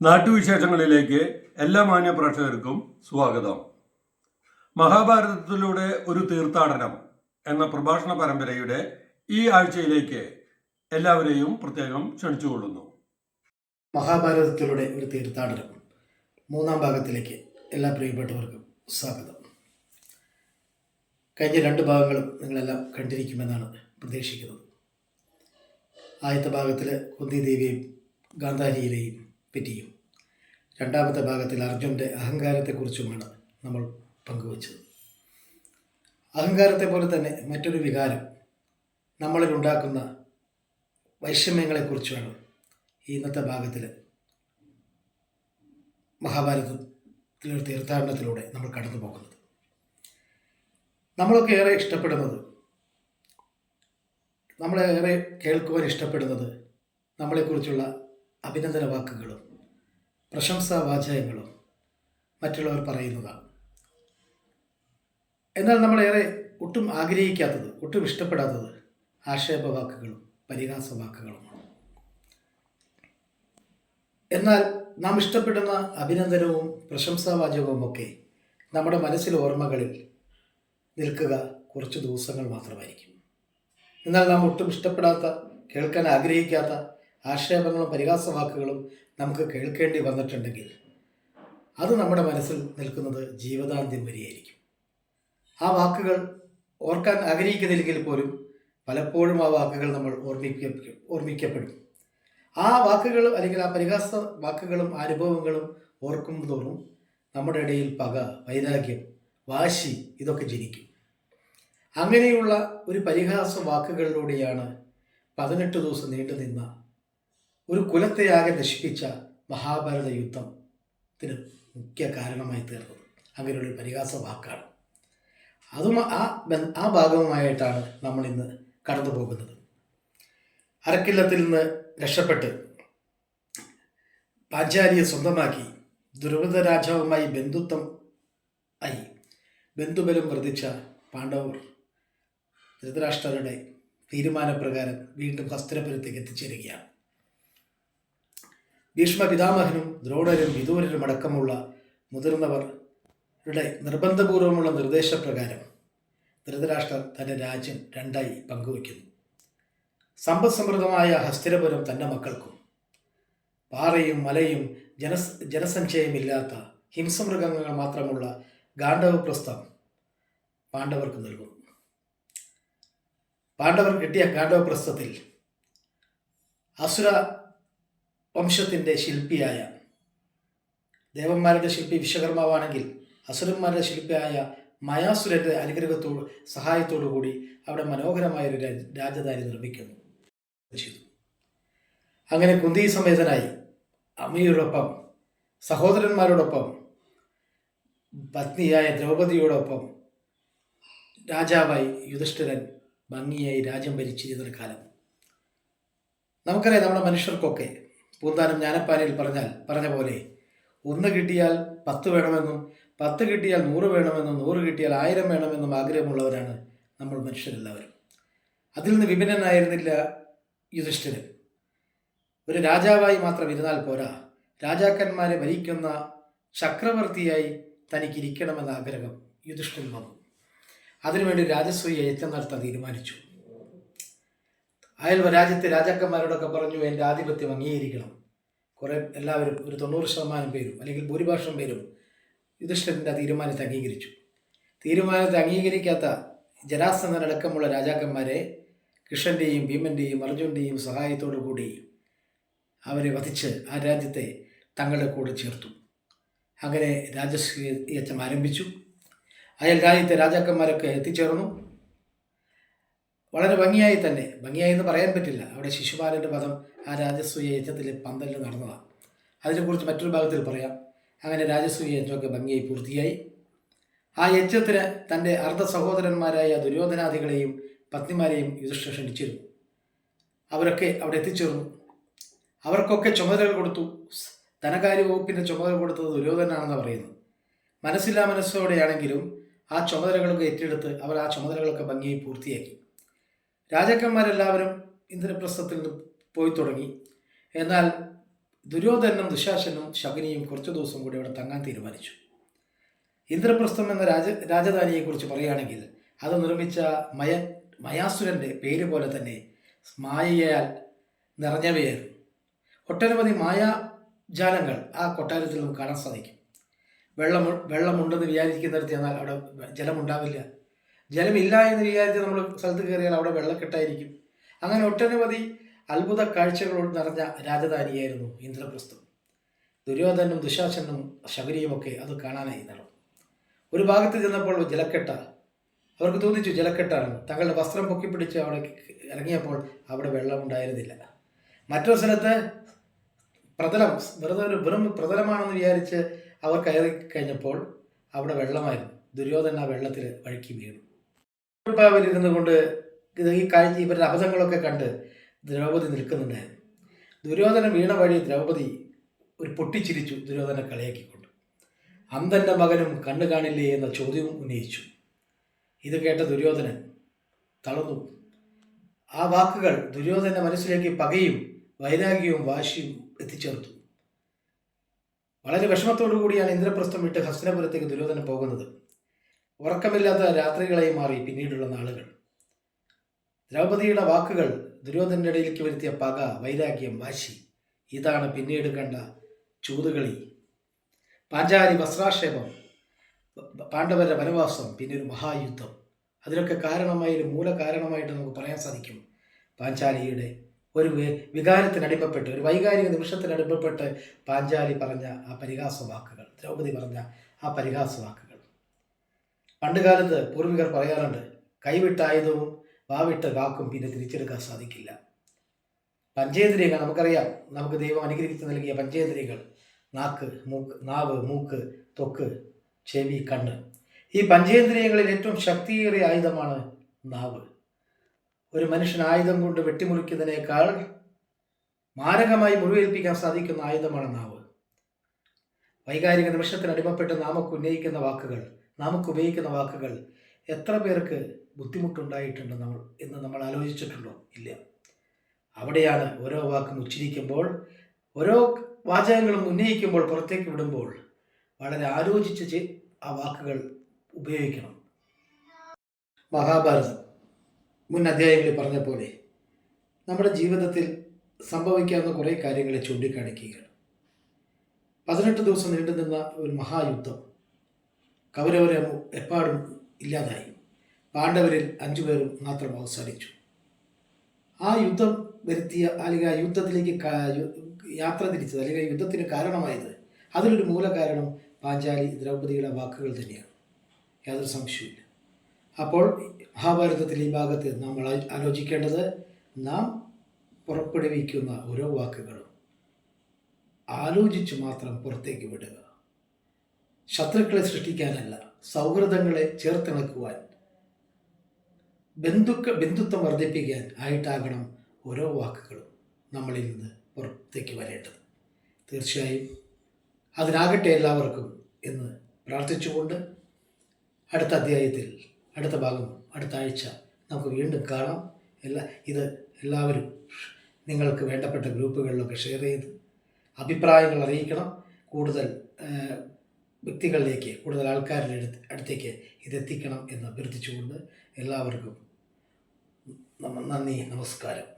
നാട്ടുവിശേഷങ്ങളിലേക്ക് എല്ലാ മാന്യ പ്രേക്ഷകർക്കും സ്വാഗതം. മഹാഭാരതത്തിലൂടെ ഒരു തീർത്ഥാടനം എന്ന പ്രഭാഷണ പരമ്പരയുടെ ഈ ആഴ്ചയിലേക്ക് എല്ലാവരെയും പ്രത്യേകം ക്ഷണിച്ചുകൊള്ളുന്നു. മഹാഭാരതത്തിലൂടെ ഒരു തീർത്ഥാടനം മൂന്നാം ഭാഗത്തിലേക്ക് എല്ലാ പ്രിയപ്പെട്ടവർക്കും സ്വാഗതം. കഴിഞ്ഞ രണ്ട് ഭാഗങ്ങളും നിങ്ങളെല്ലാം കണ്ടിരിക്കുമെന്നാണ് പ്രതീക്ഷിക്കുന്നത്. ആദ്യത്തെ ഭാഗത്തിൽ കുന്തിദേവിയെയും ഗാന്ധാരിയിലെയും പറ്റിയും രണ്ടാമത്തെ ഭാഗത്തിൽ അർജുൻ്റെ അഹങ്കാരത്തെക്കുറിച്ചുമാണ് നമ്മൾ പങ്കുവച്ചത്. അഹങ്കാരത്തെ പോലെ തന്നെ മറ്റൊരു വികാരം നമ്മളിൽ ഉണ്ടാക്കുന്ന വൈഷമ്യങ്ങളെക്കുറിച്ചാണ് ഇന്നത്തെ ഭാഗത്തിൽ മഹാഭാരതത്തിലൊരു തീർത്ഥാടനത്തിലൂടെ നമ്മൾ കടന്നു പോകുന്നത്. നമ്മളൊക്കെ ഏറെ ഇഷ്ടപ്പെടുന്നത്, നമ്മളേറെ കേൾക്കുവാൻ ഇഷ്ടപ്പെടുന്നത് നമ്മളെക്കുറിച്ചുള്ള അഭിനന്ദന വാക്കുകളും പ്രശംസാ വാചകങ്ങളും മറ്റുള്ളവർ പറയുന്നതാണ്. എന്നാൽ നമ്മളേറെ ഒട്ടും ആഗ്രഹിക്കാത്തത്, ഒട്ടും ഇഷ്ടപ്പെടാത്തത് ആക്ഷേപ വാക്കുകളും പരിഹാസ വാക്കുകളുമാണ്. എന്നാൽ നാം ഇഷ്ടപ്പെടുന്ന അഭിനന്ദനവും പ്രശംസാവാചകവും ഒക്കെ നമ്മുടെ മനസ്സിലെ ഓർമ്മകളിൽ നിൽക്കുക കുറച്ച് ദിവസങ്ങൾ മാത്രമായിരിക്കും. എന്നാൽ നാം ഒട്ടും ഇഷ്ടപ്പെടാത്ത, കേൾക്കാൻ ആഗ്രഹിക്കാത്ത ആക്ഷേപങ്ങളും പരിഹാസ വാക്കുകളും നമുക്ക് കേൾക്കേണ്ടി വന്നിട്ടുണ്ടെങ്കിൽ അത് നമ്മുടെ മനസ്സിൽ നിൽക്കുന്നത് ജീവിതാന്ത്യം വരെയായിരിക്കും. ആ വാക്കുകൾ ഓർക്കാൻ ആഗ്രഹിക്കുന്നില്ലെങ്കിൽ പോലും പലപ്പോഴും ആ വാക്കുകൾ നമ്മൾ ഓർമ്മിക്കപ്പെടും. ആ വാക്കുകൾ അല്ലെങ്കിൽ ആ പരിഹാസ വാക്കുകളും അനുഭവങ്ങളും ഓർക്കും തോറും നമ്മുടെ ഇടയിൽ പക, വൈരാഗ്യം, വാശി ഇതൊക്കെ ജനിക്കും. അങ്ങനെയുള്ള ഒരു പരിഹാസ വാക്കുകളിലൂടെയാണ് 18 ദിവസം നീണ്ടു നിന്ന ഒരു കുലത്തെയാകെ നശിപ്പിച്ച മഹാഭാരത യുദ്ധത്തിന് മുഖ്യ കാരണമായി തീർന്നത്. അങ്ങനെയുള്ളൊരു പരിഹാസ വാക്കാണ്. അതും ആ ഭാഗവുമായിട്ടാണ് നമ്മൾ ഇന്ന് കടന്നു പോകുന്നത്. അരക്കില്ലത്തിൽ നിന്ന് രക്ഷപ്പെട്ട് പാഞ്ചാലിയെ സ്വന്തമാക്കി ദുർവൃത രാജാവുമായി ബന്ധുത്വം ആയി ബന്ധുബലം വർദ്ധിച്ച പാണ്ഡവർ ധൃതരാഷ്ട്രരുടെ തീരുമാനപ്രകാരം വീണ്ടും ഹസ്തിനപുരത്തേക്ക് എത്തിച്ചേരുകയാണ്. ഭീഷ്മ പിതാമഹനും ദ്രോണരും വിദൂരരും അടക്കമുള്ള മുതിർന്നവരുടെ നിർബന്ധപൂർവമുള്ള നിർദ്ദേശപ്രകാരം ധൃതരാഷ്ട്രർ തൻ്റെ രാജ്യം രണ്ടായി പങ്കുവയ്ക്കുന്നു. സമ്പദ്സമൃദ്ധമായ ഹസ്തിനപുരം തൻ്റെ മക്കൾക്കും പാറയും മലയും ജനസഞ്ചയമില്ലാത്ത ഹിംസമൃഗങ്ങൾ മാത്രമുള്ള ഗാണ്ഡവപ്രസ്ഥം പാണ്ഡവർക്ക് നൽകുന്നു. പാണ്ഡവർ കിട്ടിയ ഗാണ്ഡവപ്രസ്ഥത്തിൽ അസുര വംശത്തിൻ്റെ ശില്പിയായ, ദേവന്മാരുടെ ശില്പി വിശ്വകർമാവാണെങ്കിൽ അസുരന്മാരുടെ ശില്പിയായ മയാസുരൻ്റെ അനുഗ്രഹത്തോട് സഹായത്തോടു കൂടി അവിടെ മനോഹരമായൊരു രാജധാനി നിർമ്മിക്കുന്നു. അങ്ങനെ കുന്തി സമേതനായി അമ്മയോടൊപ്പം, സഹോദരന്മാരോടൊപ്പം, പത്നിയായ ദ്രൗപദിയോടൊപ്പം രാജാവായി യുധിഷ്ഠിരൻ ഭംഗിയായി രാജ്യം ഭരിച്ചിരുന്ന കാലം. നമുക്കറിയാം, നമ്മുടെ മനുഷ്യർക്കൊക്കെ പൂന്താനം ജ്ഞാനപ്പാനയിൽ പറഞ്ഞ പോലെ 1 കിട്ടിയാൽ 10 വേണമെന്നും 10 കിട്ടിയാൽ 100 വേണമെന്നും 100 കിട്ടിയാൽ 1000 വേണമെന്നും ആഗ്രഹമുള്ളവരാണ് നമ്മൾ മനുഷ്യരെല്ലാവരും. അതിൽ നിന്ന് വിഭിന്നനായിരുന്നില്ല യുധിഷ്ഠിരൻ. ഒരു രാജാവായി മാത്രം ഇരുന്നാൽ പോരാ, രാജാക്കന്മാരെ ഭരിക്കുന്ന ചക്രവർത്തിയായി തനിക്കിരിക്കണമെന്ന ആഗ്രഹം യുധിഷ്ഠിരൻ വന്നു. അതിനുവേണ്ടി രാജസൂയ യജ്ഞം നടത്താൻ തീരുമാനിച്ചു. രാജ്യത്തെ രാജാക്കന്മാരോടൊക്കെ പറഞ്ഞു, എൻ്റെ ആധിപത്യം അംഗീകരിക്കണം. എല്ലാവരും, ഒരു 90% പേരും അല്ലെങ്കിൽ ഭൂരിഭാഷം പേരും യുധിഷ്ഠിരൻ്റെ തീരുമാനത്തെ അംഗീകരിച്ചു. തീരുമാനത്തെ അംഗീകരിക്കാത്ത ജരാസന്ധനടക്കമുള്ള രാജാക്കന്മാരെ കൃഷ്ണൻ്റെയും ഭീമൻ്റെയും അർജുൻ്റെയും സഹായത്തോടു കൂടി അവരെ വധിച്ച് ആ രാജ്യത്തെ തങ്ങളുടെ കൂടെ ചേർത്തു. അങ്ങനെ രാജസൂയ യജ്ഞം ആരംഭിച്ചു. രാജ്യത്തെ രാജാക്കന്മാരൊക്കെ എത്തിച്ചേർന്നു. വളരെ ഭംഗിയായി എന്ന് പറയാൻ പറ്റില്ല, അവിടെ ശിശുപാലൻ്റെ വധം ആ രാജസൂയ യജ്ഞത്തിൽ പന്തലിൽ നടന്നതാണ്. അതിനെക്കുറിച്ച് മറ്റൊരു ഭാഗത്തിൽ പറയാം. അങ്ങനെ രാജസൂയ യജ്ഞമൊക്കെ ഭംഗിയായി പൂർത്തിയായി. ആ യജ്ഞത്തിന് തൻ്റെ അർദ്ധ സഹോദരന്മാരായ ദുര്യോധനാദികളെയും പത്നിമാരെയും യുധിഷ്ഠിരൻ ക്ഷണിച്ചിരുന്നു. അവരൊക്കെ അവിടെ എത്തിച്ചേർന്നു. അവർക്കൊക്കെ ചുമതലകൾ കൊടുത്തു. ധനകാര്യ വകുപ്പിൻ്റെ ചുമതല കൊടുത്തത് ദുര്യോധനാണെന്ന് പറയുന്നു. മനസ്സില്ലാ മനസ്സോടെയാണെങ്കിലും ആ ചുമതലകളൊക്കെ ഏറ്റെടുത്ത് അവർ ആ ചുമതലകളൊക്കെ ഭംഗിയായി പൂർത്തിയാക്കി. രാജാക്കന്മാരെല്ലാവരും ഇന്ദ്രപ്രസ്ഥത്തിൽ നിന്ന് പോയി തുടങ്ങി. എന്നാൽ ദുര്യോധനും ദുശാസനും ശകുനിയും കുറച്ചു ദിവസം കൂടി അവിടെ തങ്ങാൻ തീരുമാനിച്ചു. ഇന്ദ്രപ്രസ്ഥം എന്ന രാജധാനിയെക്കുറിച്ച് പറയുകയാണെങ്കിൽ അത് നിർമ്മിച്ച മയാസുരൻ്റെ പേര് പോലെ തന്നെ മായയാൽ നിറഞ്ഞവയായിരുന്നു. ഒട്ടനവധി മായാജാലങ്ങൾ ആ കൊട്ടാരത്തിൽ നമുക്ക് കാണാൻ സാധിക്കും. വെള്ളമുണ്ടെന്ന് വിചാരിക്കുന്നിടത്ത് ചെന്നാൽ അവിടെ ജലമുണ്ടാവില്ല. ജലമില്ല എന്ന് വിചാരിച്ച് നമ്മൾ സ്ഥലത്ത് കയറിയാൽ അവിടെ വെള്ളക്കെട്ടായിരിക്കും. അങ്ങനെ ഒട്ടനവധി അത്ഭുത കാഴ്ചകളോട് നിറഞ്ഞ രാജധാനിയായിരുന്നു ഇന്ദ്രപ്രസ്ഥം. ദുര്യോധനും ദുശാസനും ശകുനിയുമൊക്കെ അത് കാണാനായി നടന്നു. ഒരു ഭാഗത്ത് ചെന്നപ്പോൾ ജലക്കെട്ട, അവർക്ക് തോന്നിച്ചു ജലക്കെട്ടാണ്. തങ്ങളുടെ വസ്ത്രം പൊക്കിപ്പിടിച്ച് അവിടെ ഇറങ്ങിയപ്പോൾ അവിടെ വെള്ളമുണ്ടായിരുന്നില്ല. മറ്റൊരു സ്ഥലത്ത് പ്രതലം, വെറും പ്രതലമാണെന്ന് വിചാരിച്ച് അവർ കയറി കഴിഞ്ഞപ്പോൾ അവിടെ വെള്ളമായിരുന്നു. ദുര്യോധന ആ വെള്ളത്തിൽ വഴുക്കി വീണു. ഇരുന്നു കൊണ്ട് ഈ കാഴ്ച ഇവരുടെ അബദ്ധങ്ങളൊക്കെ കണ്ട് ദ്രൗപദി നിൽക്കുന്നുണ്ടായിരുന്നു. ദുര്യോധന വീണ വഴി ദ്രൗപദി ഒരു പൊട്ടിച്ചിരിച്ചു, ദുര്യോധനെ കളിയാക്കിക്കൊണ്ട്. അന്ധൻ്റെ മകനും കണ്ണു കാണില്ലേ എന്ന ചോദ്യവും ഉന്നയിച്ചു. ഇത് കേട്ട ദുര്യോധനൻ തളർന്നു. ആ വാക്കുകൾ ദുര്യോധന മനസ്സിലേക്ക് പകയും വൈരാഗ്യവും വാശിയും എത്തിച്ചേർത്തു. വളരെ വിഷമത്തോടു കൂടിയാണ് ഇന്ദ്രപ്രസ്ഥം വിട്ട് ഹസ്തിനപുരത്തേക്ക് ദുര്യോധനൻ പോകുന്നത്. ഉറക്കമില്ലാത്ത രാത്രികളായി മാറി പിന്നീടുള്ള നാളുകൾ. ദ്രൗപദിയുടെ വാക്കുകൾ ദുര്യോധനന്റെ ഇടയിലേക്ക് വരുത്തിയ പക, വൈരാഗ്യം, വാശി, ഇതാണ് പിന്നീട് കണ്ട ചൂതുകളി, പാഞ്ചാലി വസ്ത്രാക്ഷേപം, പാണ്ഡവരുടെ വനവാസം, പിന്നെ ഒരു മഹായുദ്ധം. അതിനൊക്കെ കാരണമായി, ഒരു മൂല കാരണമായിട്ട് നമുക്ക് പറയാൻ സാധിക്കും പാഞ്ചാലിയുടെ ഒരു വികാരത്തിനടിമപ്പെട്ട്, ഒരു വൈകാരിക നിമിഷത്തിനടിമപ്പെട്ട് പാഞ്ചാലി പറഞ്ഞ ആ പരിഹാസ വാക്കുകൾ, ദ്രൗപദി പറഞ്ഞ ആ പരിഹാസ വാക്കുകൾ. പണ്ടുകാലത്ത് പൂർവികർ പറയാറുണ്ട്, കൈവിട്ട ആയുധവും വാവിട്ട വാക്കും പിന്നെ തിരിച്ചെടുക്കാൻ സാധിക്കില്ല. പഞ്ചേന്ദ്രിയങ്ങൾ നമുക്കറിയാം, നമുക്ക് ദൈവം അനുഗ്രഹിച്ച് നൽകിയ പഞ്ചേന്ദ്രിയങ്ങൾ, നാവ്, മൂക്ക്, ത്വക്ക്, ചെവി, കണ്ണ്. ഈ പഞ്ചേന്ദ്രിയങ്ങളിൽ ഏറ്റവും ശക്തിയേറിയ ആയുധമാണ് നാവ്. ഒരു മനുഷ്യൻ ആയുധം കൊണ്ട് വെട്ടിമുറിക്കുന്നതിനേക്കാൾ മാരകമായി മുറിവേൽപ്പിക്കാൻ സാധിക്കുന്ന ആയുധമാണ് നാവ്. വൈകാരിക നിമിഷത്തിന് അടിമപ്പെട്ട് നമുക്ക് ഉപയോഗിക്കുന്ന വാക്കുകൾ എത്ര പേർക്ക് ബുദ്ധിമുട്ടുണ്ടായിട്ടുണ്ട് നമ്മൾ ആലോചിച്ചിട്ടുണ്ടോ? ഇല്ല. അവിടെയാണ് ഓരോ വാക്കും ഉച്ചരിക്കുമ്പോൾ, ഓരോ വാചകങ്ങളും ഉന്നയിക്കുമ്പോൾ, പുറത്തേക്ക് വിടുമ്പോൾ വളരെ ആലോചിച്ച് ആ വാക്കുകൾ ഉപയോഗിക്കണം. മഹാഭാരതം മുൻ അധ്യായങ്ങളിൽ പറഞ്ഞ പോലെ നമ്മുടെ ജീവിതത്തിൽ സംഭവിക്കാവുന്ന കുറേ കാര്യങ്ങളെ ചൂണ്ടിക്കാണിക്കുകയാണ്. 18 ദിവസം നീണ്ടുനിന്ന ഒരു മഹായുദ്ധം. കൗരവരെ എപ്പാടും ഇല്ലാതായി. പാണ്ഡവരിൽ 5 പേരും മാത്രം അവസാനിച്ചു. ആ യുദ്ധം വരുത്തിയ, അല്ലെങ്കിൽ ആ യുദ്ധത്തിലേക്ക് യാത്ര തിരിച്ചത്, അല്ലെങ്കിൽ യുദ്ധത്തിന് കാരണമായത്, അതിലൊരു മൂല കാരണം പാഞ്ചാലി ദ്രൗപദിയുടെ വാക്കുകൾ തന്നെയാണ്, യാതൊരു സംശയമില്ല. അപ്പോൾ മഹാഭാരതത്തിലെ ഈ ഭാഗത്ത് നമ്മൾ ആലോചിക്കേണ്ടത്, നാം പുറപ്പെടുവിക്കുന്ന ഓരോ വാക്കുകളും ആലോചിച്ച് മാത്രം പുറത്തേക്ക് വിടുക. ശത്രുക്കളെ സൃഷ്ടിക്കാനല്ല, സൗഹൃദങ്ങളെ ചേർത്തിണക്കുവാൻ, ബന്ധുത്വം വർദ്ധിപ്പിക്കാൻ ആയിട്ടാകണം ഓരോ വാക്കുകളും നമ്മളിൽ നിന്ന് പുറത്തേക്ക് വരേണ്ടത്. തീർച്ചയായും അതിനാകട്ടെ എല്ലാവർക്കും എന്ന് പ്രാർത്ഥിച്ചുകൊണ്ട് അടുത്ത അധ്യായത്തിൽ, അടുത്ത ഭാഗം, അടുത്ത ആഴ്ച നമുക്ക് വീണ്ടും കാണാം. എല്ലാവരും നിങ്ങൾക്ക് വേണ്ടപ്പെട്ട ഗ്രൂപ്പുകളിലൊക്കെ ഷെയർ ചെയ്ത് അഭിപ്രായങ്ങൾ അറിയിക്കണം. കൂടുതൽ വ്യക്തികളിലേക്ക്, കൂടുതൽ ആൾക്കാരുടെ അടുത്തേക്ക് ഇതെത്തിക്കണം എന്ന് അഭ്യർത്ഥിച്ചുകൊണ്ട് എല്ലാവർക്കും നന്ദി, നമസ്കാരം.